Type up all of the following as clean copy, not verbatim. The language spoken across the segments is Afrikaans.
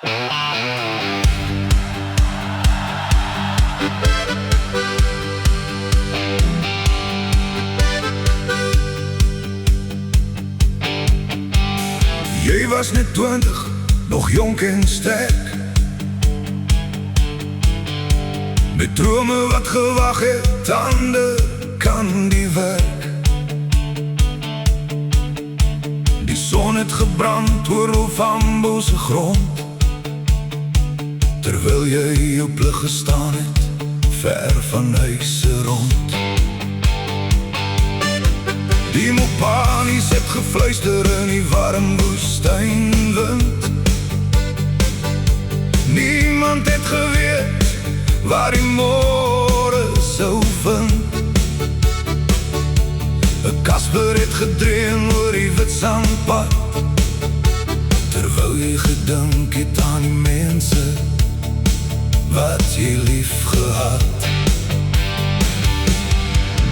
Jy was net 20, nog jonk en sterk, met drome wat gewag het aan de kan die werk. Die son het gebrand oor van bose grond, terwyl jy jou plig gestaan het, ver van huise rond. Die Mopanies het gefluister in die warm woestynwind. Niemand het geweet waar die môre sou vind. 'n Kasper het gedreun oor die wit sandpad, terwyl jy gedink het aan die mense wat jy lief gehad.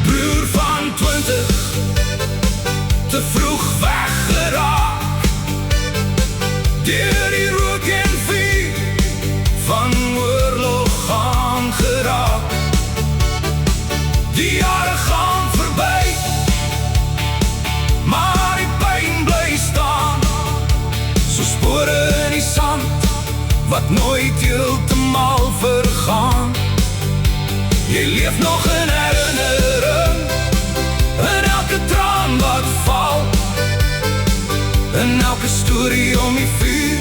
Broer van 20, te vroeg weggeraak, deur die rook en vuur van oorlog aangeraak. Die jare gaan verby, maar die pyn bly staan, so spore in die sand, wat nooit heeltemal vergaan. Jy leef nog in herinnering, in elke traan wat val, in elke storie om die vuur,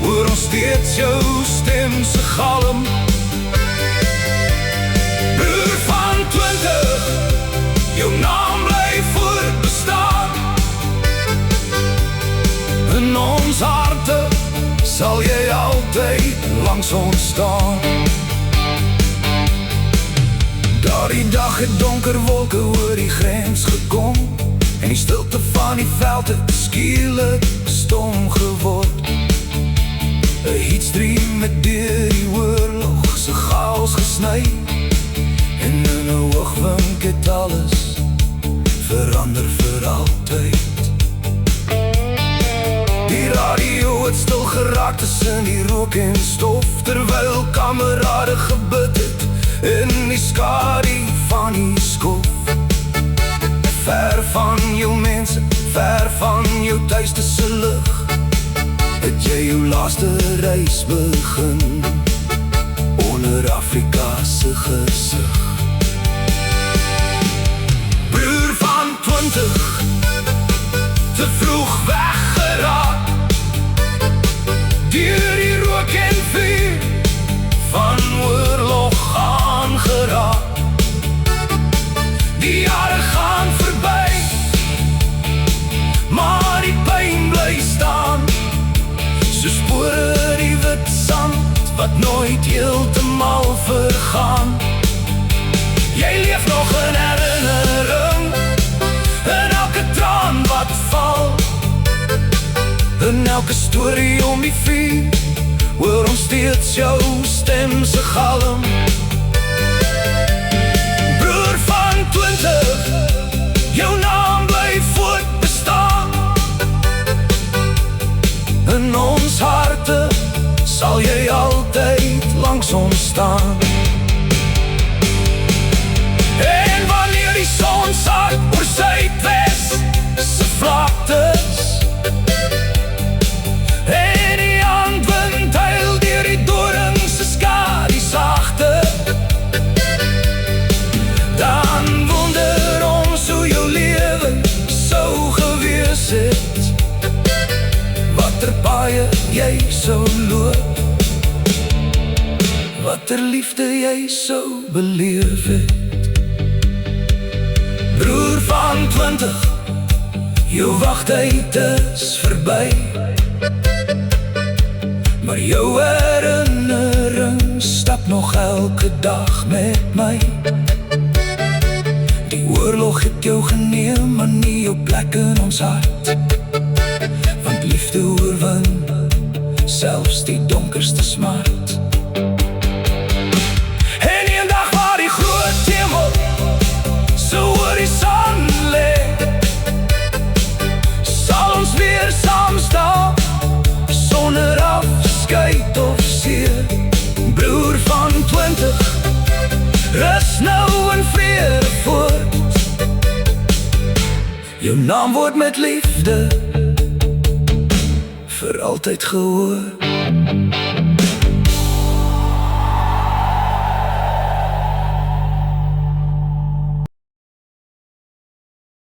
hoor ons steeds jou stem se galm. Broer van 20, jou naam bly voortbestaan, in ons harte sal jy altyd langs ons staan. Daardie dag het donker wolke oor die grens gekom, en die stilte van die veld het skielik stom geword. 'n Heatstream het deur die oorlog se chaos gesny, en in 'n oogwink het alles verander vir altyd. Die radio het stil geraak tussen die rook en stof, terwyl kamerade gebid het in die skadu van die skof. Ver van jou mense, ver van jou tuiste se lig, het jy jou laaste reis begin onder Afrika se gesig. Broer van 20, te vroeg weggeraak, deur die rook en vuur van oorlog aangeraak. Die jare gaan verby, maar die pyn bly staan, so spore in die wit sand, wat nooit heeltemal vergaan. Jy leef nog in herinnering, in elke traan wat val, in elke storie om die vuur, hoor ons steeds jou stem se galm. Broer van 20, jou naam bly voortbestaan, in ons harte sal jy altyd langs ons staan. En wanneer die son sak oor Suidwes se vlaktes, en die aandwind huil deur die dorings se skadu sagte, dan wonder ons hoe jou lewe sou gewees het, watter paaie jy sou loop, watter liefde jy sou beleef het. Broer van 20, jou wagtyd is verby, maar jou herinnering stap nog elke dag met my. Die oorlog het jou geneem, maar nie jou plek in ons hart, want liefde oorwin selfs die donkerste smart. En een dag waar die groot hemel so oor die son lê, sal ons weer saam staan, sonder afskeid Rus nou in vrede voort. Jou naam word met liefde vir altyd gehoor.